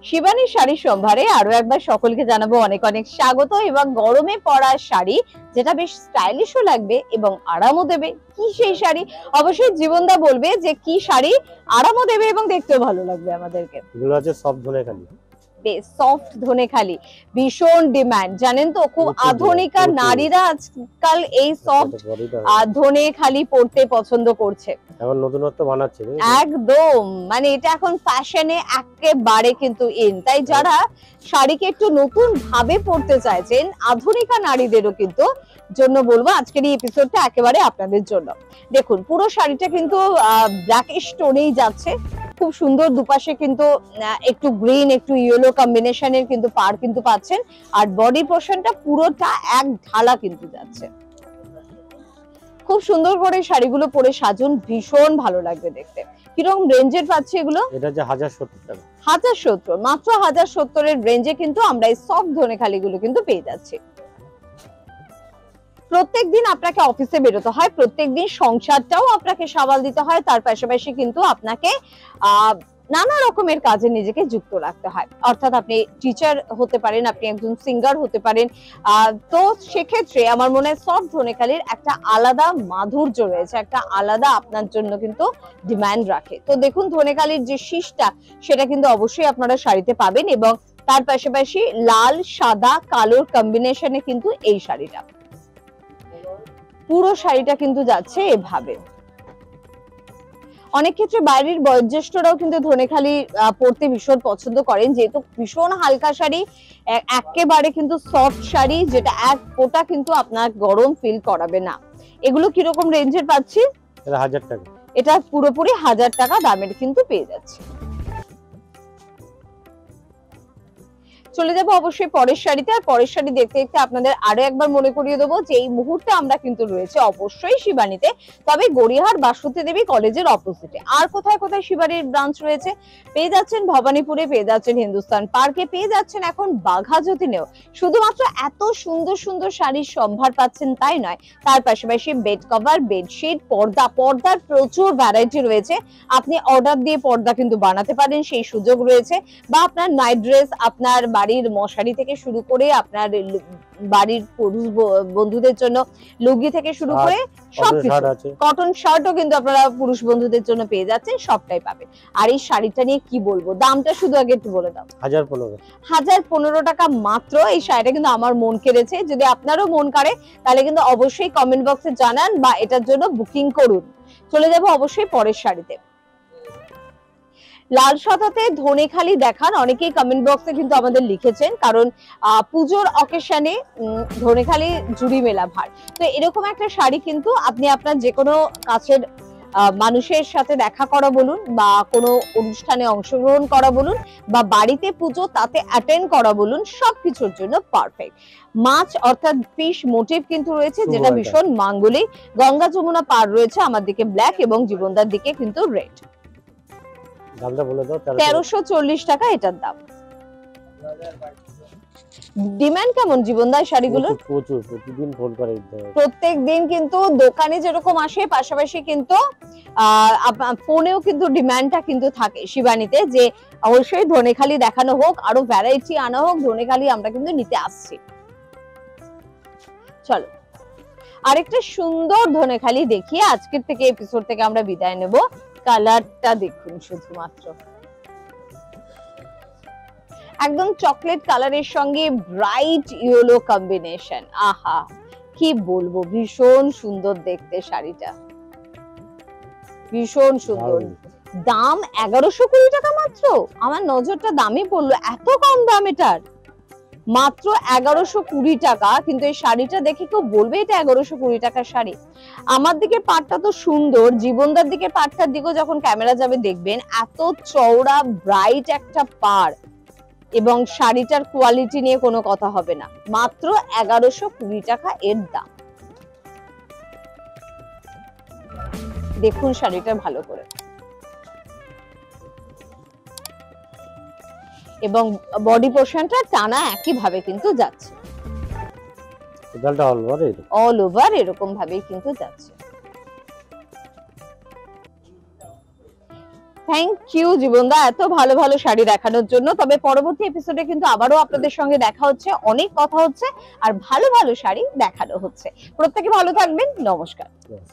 শিবানী শাড়ি সম্ভারে আরো একবার সকলকে জানাবো অনেক অনেক স্বাগত। এবং গরমে পরা শাড়ি যেটা বেশ স্টাইলিশও লাগবে এবং আরামও দেবে, কি সেই শাড়ি? অবশ্যই জীবনদা বলবে যে কি শাড়ি আরামও দেবে এবং দেখতেও ভালো লাগবে আমাদেরকে। এগুলো আছে সব ধনেখালি, বেশ সফট ধনেখালি, ভীষণ ডিমান্ড জানেন তো। খুব আধুনিকা নারীরা আজকাল এই সফট ধনেখালি পরতে পছন্দ করছে, এখন নতুনত্ব বানাচ্ছে একদম। মানে এটা এখন ফ্যাশনে একেবারে কিন্তু ইন। তাই যারা শাড়িকে একটু নতুন ভাবে পরতে চাইছেন, আধুনিকা নারীদেরও কিন্তু জন্য বলবো আজকের এই এপিসোডটা একেবারে আপনাদের জন্য। দেখুন পুরো শাড়িটা কিন্তু ব্ল্যাকিশ টোনেই যাচ্ছে, খুব সুন্দর। দুপাশে কিন্তু একটু গ্রিন একটু ইয়েলো কম্বিনেশনের কিন্তু পার কিন্তু পাচ্ছেন। আর বডি পোর্শনটা পুরোটা এক ঢালা কিন্তু যাচ্ছে। খুব সুন্দর করে শাড়িগুলো পরে সাজুন, ভীষণ ভালো লাগবে দেখতে। কিরকম রেঞ্জের পাচ্ছি এগুলো? এটা যে 1070 টাকা, 1070, মাত্র 1070 এর রেঞ্জে কিন্তু আমরা এই সফট ধনেখালিগুলো কিন্তু পেয়ে যাচ্ছি। প্রত্যেকদিন আপনাকে অফিসে বেরোতে হয়, প্রত্যেকদিন সংসারটাও আপনাকে সামাল দিতে হয়, তার পাশাপাশি কিন্তু আপনাকে নানা রকমের কাজে নিজেকে যুক্ত রাখতে হয়। অর্থাৎ আপনি টিচার হতে পারেন, আপনি একজন সিঙ্গার হতে পারেন। তো সেক্ষেত্রে আমার মনে হয় সফট ধনেখালির একটা আলাদা মাধুর্য রয়েছে, একটা আলাদা আপনার জন্য কিন্তু ডিমান্ড রাখে। তো দেখুন ধনেখালির যে শীষটা সেটা কিন্তু অবশ্যই আপনারা শাড়িতে পাবেন, এবং তার পাশাপাশি লাল সাদা কালোর কম্বিনেশনে কিন্তু এই শাড়িটা, পুরো শাড়িটা কিন্তু যাচ্ছে এভাবে। অনেক ক্ষেত্রে বাইরের বয়োজ্যেষ্ঠরাও কিন্তু ধনেখালি পরতে ভীষণ পছন্দ করেন, যেহেতু ভীষণ হালকা শাড়ি, একেবারে কিন্তু সফট শাড়ি, যেটা এক ফোঁটা কিন্তু আপনার গরম ফিল করাবে না। এগুলো কিরকম রেঞ্জের পাচ্ছি? এটা 1000 টাকা, এটা পুরোপুরি 1000 টাকা দামের কিন্তু পেয়ে যাচ্ছে। চলে যাবো অবশ্যই পরের শাড়িতে। আর পরের শাড়ি দেখতে দেখতে আপনাদের আরো একবার মনে করিয়ে দেবো যে এই মুহূর্তে আমরা কিন্তু রয়েছে অবশ্যই শিবানীতে, তবে গড়িয়াহাট বাসন্তী দেবী কলেজের অপোজিটে। আর কোথায় কোথায় শিবানীর ব্রাঞ্চ রয়েছে? পেয়ে যাচ্ছেন ভবানীপুরে, পেয়ে যাচ্ছেন হিন্দুস্তান পার্কে, পেয়ে যাচ্ছেন এখন বাঘাযতীনেও। শুধুমাত্র এত সুন্দর সুন্দর শাড়ির সম্ভার পাচ্ছেন তাই নয়, তার পাশাপাশি বেড কভার, বেডশিট, পর্দার প্রচুর ভ্যারাইটি রয়েছে। আপনি অর্ডার দিয়ে পর্দা কিন্তু বানাতে পারেন, সেই সুযোগ রয়েছে। বা আপনার নাইট ড্রেস, আপনার বাড়ির মশারি থেকে শুরু করে আপনার বাড়ির পুরুষ বন্ধুদের জন্য লুঙ্গি থেকে শুরু করে সবকিছু, কটন শার্টও কিন্তু আপনারা পুরুষ বন্ধুদের জন্য পেয়ে যাচ্ছেন, সবটাই পাবেন। আর এই শাড়িটা নিয়ে কি বলবো, দামটা শুধু আগে একটু বলে দাও। 1015 টাকা মাত্র। এই শাড়িটা কিন্তু আমার মন কেড়েছে। যদি আপনারও মন কাড়ে তাহলে কিন্তু অবশ্যই কমেন্ট বক্সে জানান বা এটার জন্য বুকিং করুন। চলে যাব অবশ্যই পরের শাড়িতে। লাল সাদাতে ধনেখালি দেখান, অনেকেই কমেন্ট বক্সে কিন্তু আমাদের লিখেছেন, কারণ পুজোর অকেশনে ধনেখালি জুড়ি মেলা ভার। তো এরকম একটা শাড়ি কিন্তু আপনি আপনার যে কোনো কাছের মানুষের সাথে দেখা করা বলুন, বা কোনো অনুষ্ঠানে অংশগ্রহণ করা বলুন, বা বাড়িতে পুজো তাতে অ্যাটেন্ড করা বলুন, সবকিছুর জন্য পারফেক্ট। মাছ অর্থাৎ ফিশ মোটিভ কিন্তু রয়েছে, যেটা ভীষণ মাঙ্গলিক। গঙ্গা যমুনা পার রয়েছে আমার দিকে ব্ল্যাক এবং জীবনদার দিকে কিন্তু রেড। দামটা বলে দাও। 1340 টাকা এটার দাম। ডিমান্ড কেমন জীবনদা শাড়িগুলো? প্রচুর, প্রতিদিন ফোন করে প্রত্যেক দিন কিন্তু দোকানে যেরকম আসে, পাশাপাশি কিন্তু ফোনেও কিন্তু ডিমান্ডটা কিন্তু থাকে শিবানীতে, যে অবশ্যই ধনেখালি দেখানো হোক, আরো ভ্যারাইটি আনা হোক, ধনেখালি আমরা কিন্তু নিতে আসছি। চলো আরেকটা সুন্দর ধনেখালি দেখিয়ে আজকের থেকে এপিসোড থেকে আমরা বিদায় নেব। কালারটা দেখুন, শুধুমাত্র একদম চকলেট কালারের সঙ্গে ব্রাইট ইয়েলো কম্বিনেশন। আহা কি বলবো, ভীষণ সুন্দর দেখতে শাড়িটা, ভীষণ সুন্দর। দাম 1120 টাকা মাত্র। আমার নজরটা দামে পড়লো, এত কম দাম এটার, মাত্র 1120 টাকা। কিন্তু এই শাড়িটা দেখে কেউ বলবে এটা 1120 টাকার শাড়ি? আমার দিকে পাটটা তো সুন্দর, জীবনদার দিকে পাটটার দিকেও যখন ক্যামেরা যাবে দেখবেন এত চওড়া ব্রাইট একটা পার, এবং শাড়িটার কোয়ালিটি নিয়ে কোনো কথা হবে না। মাত্র 1120 টাকা এর দাম। দেখুন শাড়িটা ভালো করে, এবং বডি পোর্শনটা টানা একই ভাবে কিন্তু যাচ্ছে, অল ওভার এরকম ভাবেই কিন্তু যাচ্ছে। থ্যাংক ইউ জীবনদা এত ভালো ভালো শাড়ি দেখানোর জন্য। তবে পরবর্তী এপিসোডে কিন্তু আবারও আপনাদের সঙ্গে দেখা হচ্ছে, অনেক কথা হচ্ছে আর ভালো ভালো শাড়ি দেখানো হচ্ছে। প্রত্যেকে ভালো থাকবেন, নমস্কার। Yes.